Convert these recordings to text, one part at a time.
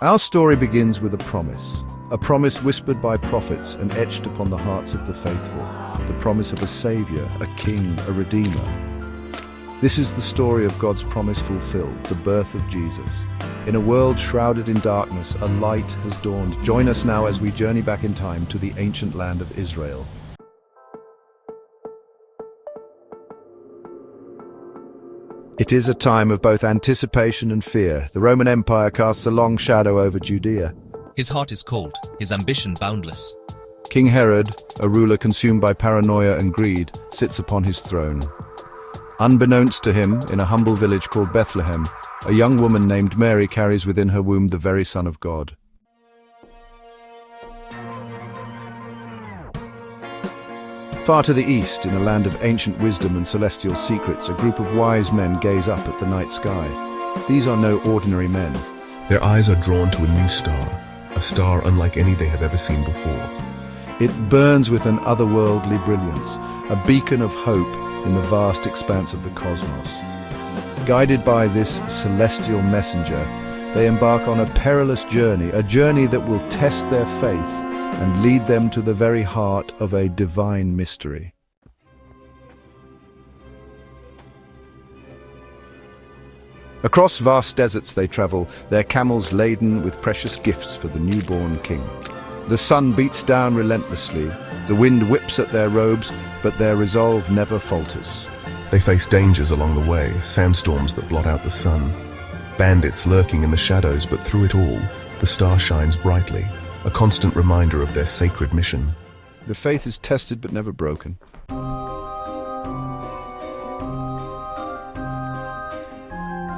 Our story begins with a promise whispered by prophets and etched upon the hearts of the faithful, the promise of a savior, a king, a redeemer. This is the story of God's promise fulfilled, the birth of Jesus. In a world shrouded in darkness, a light has dawned. Join us now as we journey back in time to the ancient land of Israel. It is a time of both anticipation and fear. The Roman Empire casts a long shadow over Judea. His heart is cold, his ambition boundless. King Herod, a ruler consumed by paranoia and greed, sits upon his throne. Unbeknownst to him, in a humble village called Bethlehem, a young woman named Mary carries within her womb the very Son of God. Far to the east, in a land of ancient wisdom and celestial secrets, a group of wise men gaze up at the night sky. These are no ordinary men. Their eyes are drawn to a new star, a star unlike any they have ever seen before. It burns with an otherworldly brilliance, a beacon of hope in the vast expanse of the cosmos. Guided by this celestial messenger, they embark on a perilous journey, a journey that will test their faith and lead them to the very heart of a divine mystery. Across vast deserts they travel, their camels laden with precious gifts for the newborn king. The sun beats down relentlessly, the wind whips at their robes, but their resolve never falters. They face dangers along the way, sandstorms that blot out the sun, bandits lurking in the shadows, but through it all, the star shines brightly, a constant reminder of their sacred mission. The faith is tested but never broken.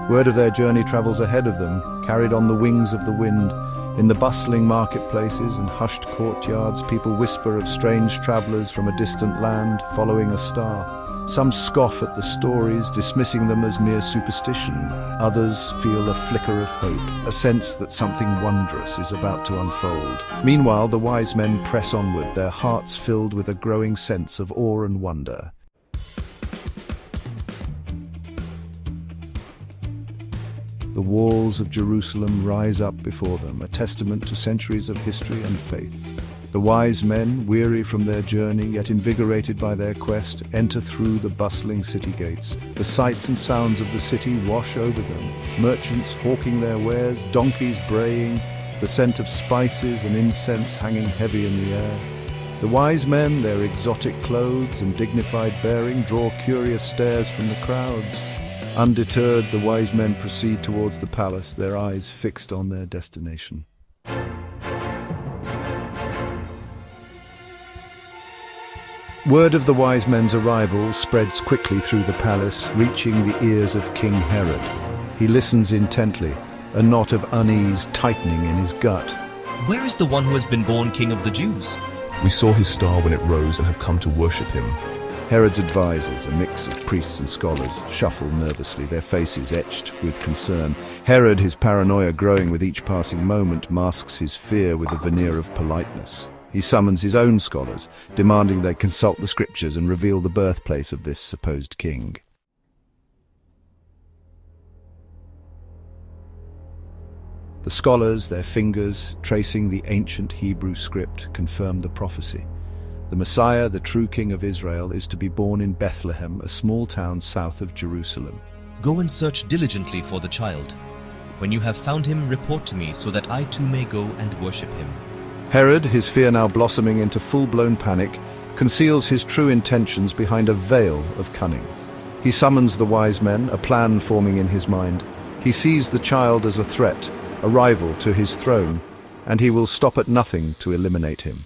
Word of their journey travels ahead of them, carried on the wings of the wind. In the bustling marketplaces and hushed courtyards, people whisper of strange travelers from a distant land following a star. Some scoff at the stories, dismissing them as mere superstition. Others feel a flicker of hope, a sense that something wondrous is about to unfold. Meanwhile, the wise men press onward, their hearts filled with a growing sense of awe and wonder. The walls of Jerusalem rise up before them, a testament to centuries of history and faith. The wise men, weary from their journey, yet invigorated by their quest, enter through the bustling city gates. The sights and sounds of the city wash over them. Merchants hawking their wares, donkeys braying, the scent of spices and incense hanging heavy in the air. The wise men, their exotic clothes and dignified bearing, draw curious stares from the crowds. Undeterred, the wise men proceed towards the palace, their eyes fixed on their destination. Word of the wise men's arrival spreads quickly through the palace, reaching the ears of King Herod. He listens intently, a knot of unease tightening in his gut. Where is the one who has been born King of the Jews? We saw his star when it rose and have come to worship him. Herod's advisors, a mix of priests and scholars, shuffle nervously, their faces etched with concern. Herod, his paranoia growing with each passing moment, masks his fear with a veneer of politeness. He summons his own scholars, demanding they consult the scriptures and reveal the birthplace of this supposed king. The scholars, their fingers tracing the ancient Hebrew script, confirm the prophecy. The Messiah, the true King of Israel, is to be born in Bethlehem, a small town south of Jerusalem. Go and search diligently for the child. When you have found him, report to me so that I too may go and worship him. Herod, his fear now blossoming into full-blown panic, conceals his true intentions behind a veil of cunning. He summons the wise men, a plan forming in his mind. He sees the child as a threat, a rival to his throne, and he will stop at nothing to eliminate him.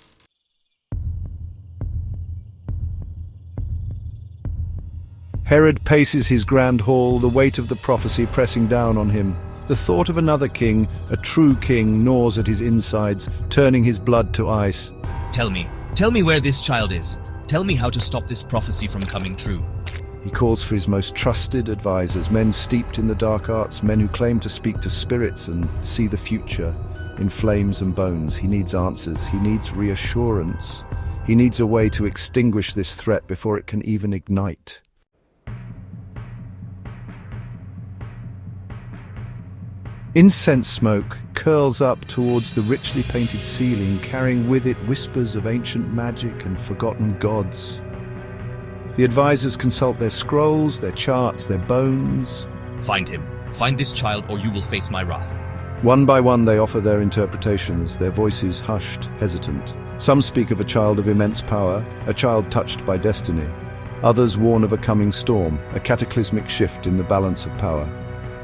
Herod paces his grand hall, the weight of the prophecy pressing down on him. The thought of another king, a true king, gnaws at his insides, turning his blood to ice. Tell me where this child is. Tell me how to stop this prophecy from coming true. He calls for his most trusted advisors, men steeped in the dark arts, men who claim to speak to spirits and see the future in flames and bones. He needs answers. He needs reassurance. He needs a way to extinguish this threat before it can even ignite. Incense smoke curls up towards the richly painted ceiling, carrying with it whispers of ancient magic and forgotten gods. The advisors consult their scrolls, their charts, their bones. Find him. Find this child, or you will face my wrath. One by one they offer their interpretations, their voices hushed, hesitant. Some speak of a child of immense power, a child touched by destiny. Others warn of a coming storm, a cataclysmic shift in the balance of power.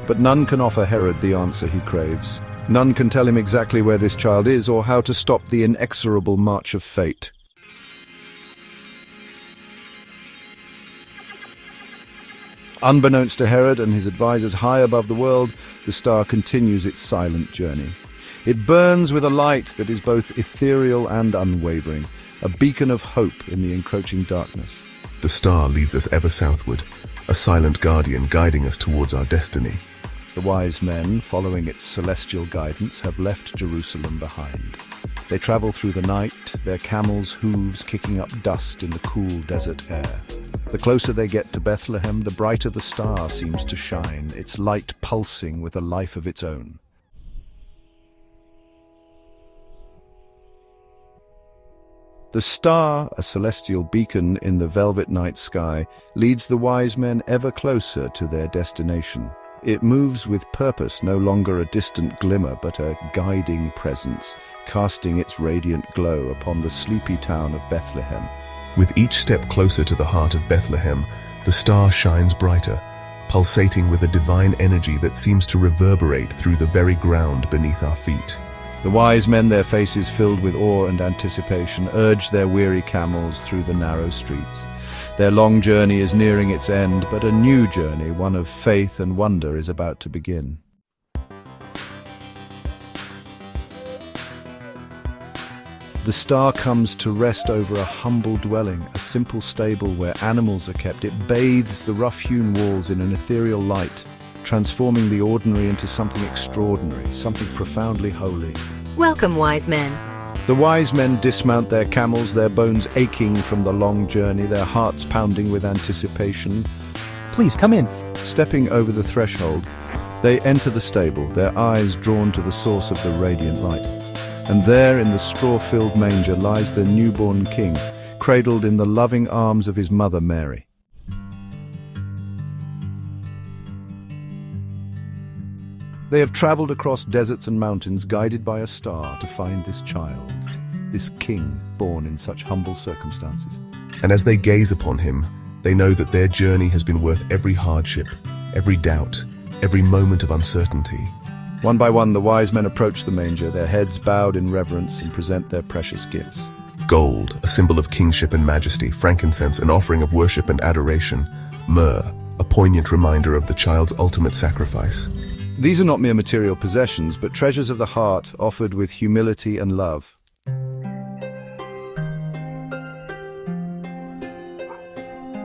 But none can offer Herod the answer he craves. None can tell him exactly where this child is or how to stop the inexorable march of fate. Unbeknownst to Herod and his advisors high above the world, the star continues its silent journey. It burns with a light that is both ethereal and unwavering, a beacon of hope in the encroaching darkness. The star leads us ever southward, a silent guardian guiding us towards our destiny. The wise men, following its celestial guidance, have left Jerusalem behind. They travel through the night, their camels' hooves kicking up dust in the cool desert air. The closer they get to Bethlehem, the brighter the star seems to shine, its light pulsing with a life of its own. The star, a celestial beacon in the velvet night sky, leads the wise men ever closer to their destination. It moves with purpose, no longer a distant glimmer, but a guiding presence, casting its radiant glow upon the sleepy town of Bethlehem. With each step closer to the heart of Bethlehem, the star shines brighter, pulsating with a divine energy that seems to reverberate through the very ground beneath our feet. The wise men, their faces filled with awe and anticipation, urge their weary camels through the narrow streets. Their long journey is nearing its end, but a new journey, one of faith and wonder, is about to begin. The star comes to rest over a humble dwelling, a simple stable where animals are kept. It bathes the rough-hewn walls in an ethereal light, transforming the ordinary into something extraordinary, something profoundly holy. Welcome, wise men. The wise men dismount their camels, their bones aching from the long journey, their hearts pounding with anticipation. Please come in. Stepping over the threshold, they enter the stable, their eyes drawn to the source of the radiant light. And there in the straw-filled manger lies the newborn king, cradled in the loving arms of his mother Mary. They have traveled across deserts and mountains, guided by a star, to find this child, this king born in such humble circumstances. And as they gaze upon him, they know that their journey has been worth every hardship, every doubt, every moment of uncertainty. One by one, the wise men approach the manger, their heads bowed in reverence, and present their precious gifts. Gold, a symbol of kingship and majesty, frankincense, an offering of worship and adoration, myrrh, a poignant reminder of the child's ultimate sacrifice. These are not mere material possessions, but treasures of the heart offered with humility and love.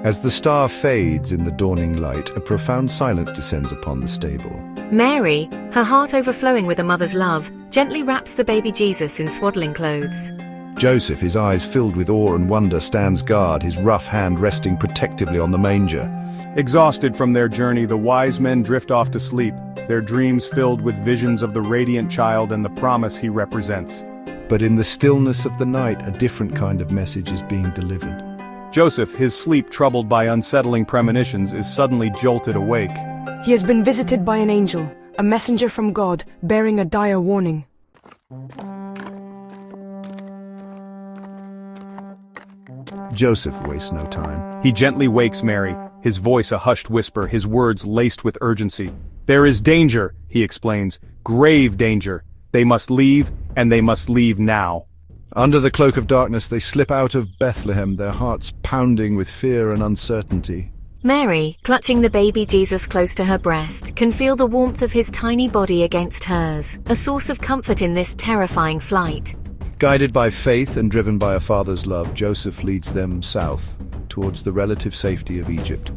As the star fades in the dawning light, a profound silence descends upon the stable. Mary, her heart overflowing with a mother's love, gently wraps the baby Jesus in swaddling clothes. Joseph, his eyes filled with awe and wonder, stands guard, his rough hand resting protectively on the manger. Exhausted from their journey, the wise men drift off to sleep, their dreams filled with visions of the radiant child and the promise he represents. But in the stillness of the night, a different kind of message is being delivered. Joseph, his sleep troubled by unsettling premonitions, is suddenly jolted awake. He has been visited by an angel, a messenger from God, bearing a dire warning. Joseph wastes no time. He gently wakes Mary, his voice a hushed whisper, his words laced with urgency. There is danger, he explains, grave danger. They must leave, and they must leave now. Under the cloak of darkness, they slip out of Bethlehem, their hearts pounding with fear and uncertainty. Mary, clutching the baby Jesus close to her breast, can feel the warmth of his tiny body against hers, a source of comfort in this terrifying flight. Guided by faith and driven by a father's love, Joseph leads them south, towards the relative safety of Egypt.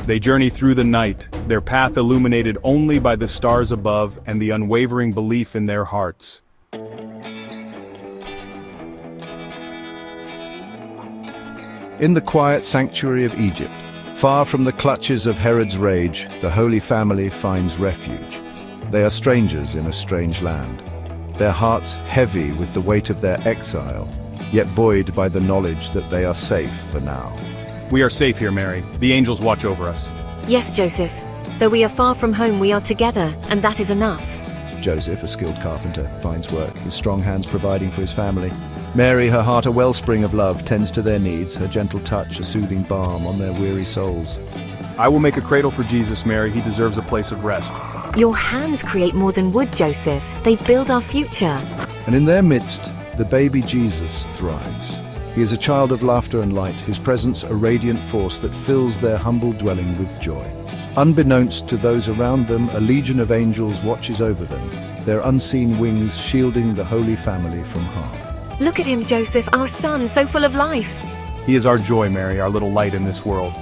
They journey through the night, their path illuminated only by the stars above and the unwavering belief in their hearts. In the quiet sanctuary of Egypt, far from the clutches of Herod's rage, the Holy Family finds refuge. They are strangers in a strange land, their hearts heavy with the weight of their exile, yet buoyed by the knowledge that they are safe for now. We are safe here, Mary. The angels watch over us. Yes, Joseph. Though we are far from home, we are together, and that is enough. Joseph, a skilled carpenter, finds work, his strong hands providing for his family. Mary, her heart a wellspring of love, tends to their needs, her gentle touch a soothing balm on their weary souls. I will make a cradle for Jesus, Mary. He deserves a place of rest. Your hands create more than wood, Joseph. They build our future. And in their midst, the baby Jesus thrives. He is a child of laughter and light, his presence a radiant force that fills their humble dwelling with joy. Unbeknownst to those around them, a legion of angels watches over them, their unseen wings shielding the Holy Family from harm. Look at him, Joseph, our son, so full of life. He is our joy, Mary, our little light in this world.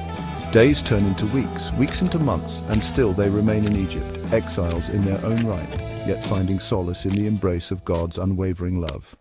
Days turn into weeks, weeks into months, and still they remain in Egypt, exiles in their own right, yet finding solace in the embrace of God's unwavering love.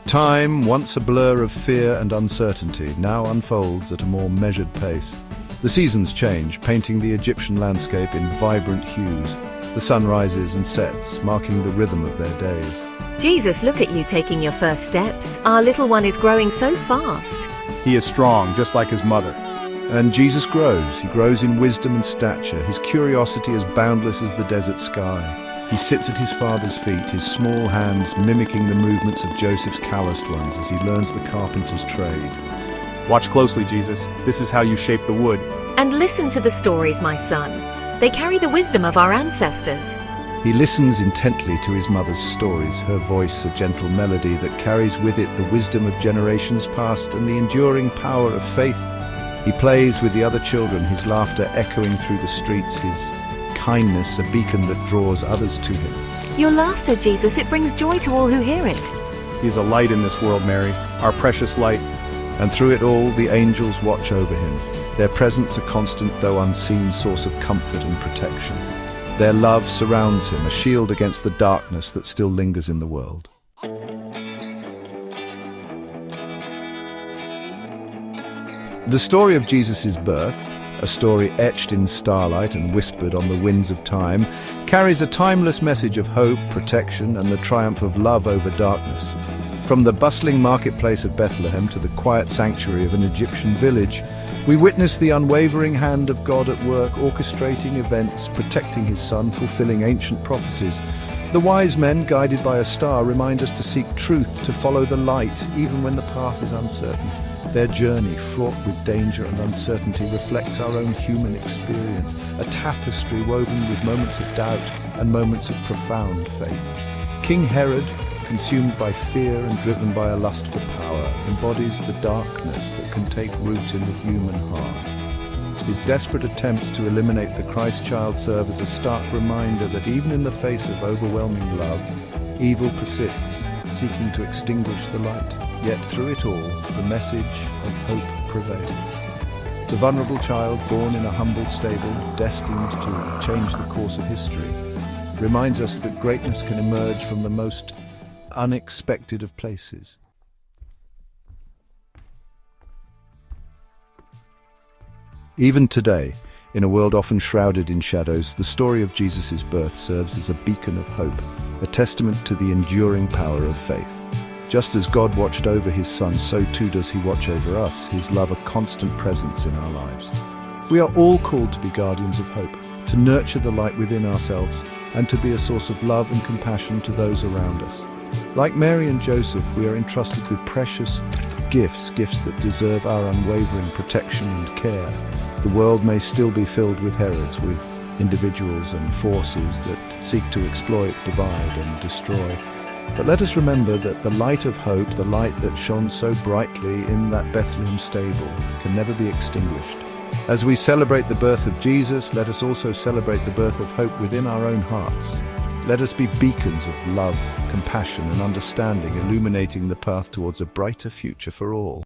Time, once a blur of fear and uncertainty, now unfolds at a more measured pace. The seasons change, painting the Egyptian landscape in vibrant hues. The sun rises and sets, marking the rhythm of their days. Jesus, look at you taking your first steps. Our little one is growing so fast. He is strong, just like his mother. And Jesus grows. He grows in wisdom and stature, his curiosity as boundless as the desert sky. He sits at his father's feet, his small hands mimicking the movements of Joseph's calloused ones as he learns the carpenter's trade. Watch closely, Jesus. This is how you shape the wood. And listen to the stories, my son. They carry the wisdom of our ancestors. He listens intently to his mother's stories, her voice a gentle melody that carries with it the wisdom of generations past and the enduring power of faith. He plays with the other children, his laughter echoing through the streets, his kindness a beacon that draws others to him. Your laughter, Jesus, it brings joy to all who hear it. He is a light in this world, Mary, our precious light. And through it all, the angels watch over him, their presence a constant though unseen source of comfort and protection. Their love surrounds him, a shield against the darkness that still lingers in the world. The story of Jesus' birth, a story etched in starlight and whispered on the winds of time, carries a timeless message of hope, protection, and the triumph of love over darkness. From the bustling marketplace of Bethlehem to the quiet sanctuary of an Egyptian village, we witness the unwavering hand of God at work, orchestrating events, protecting his son, fulfilling ancient prophecies. The wise men, guided by a star, remind us to seek truth, to follow the light, even when the path is uncertain. Their journey, fraught with danger and uncertainty, reflects our own human experience, a tapestry woven with moments of doubt and moments of profound faith. King Herod, consumed by fear and driven by a lust for power, embodies the darkness that can take root in the human heart. His desperate attempts to eliminate the Christ child serve as a stark reminder that even in the face of overwhelming love, evil persists, seeking to extinguish the light. Yet through it all, the message of hope prevails. The vulnerable child, born in a humble stable, destined to change the course of history, reminds us that greatness can emerge from the most unexpected of places. Even today, in a world often shrouded in shadows, the story of Jesus' birth serves as a beacon of hope, a testament to the enduring power of faith. Just as God watched over his son, so too does he watch over us, his love a constant presence in our lives. We are all called to be guardians of hope, to nurture the light within ourselves, and to be a source of love and compassion to those around us. Like Mary and Joseph, we are entrusted with precious gifts that deserve our unwavering protection and care. The world may still be filled with Herods, with individuals and forces that seek to exploit, divide, and destroy. But let us remember that the light of hope, the light that shone so brightly in that Bethlehem stable, can never be extinguished. As we celebrate the birth of Jesus, let us also celebrate the birth of hope within our own hearts. Let us be beacons of love, compassion, and understanding, illuminating the path towards a brighter future for all.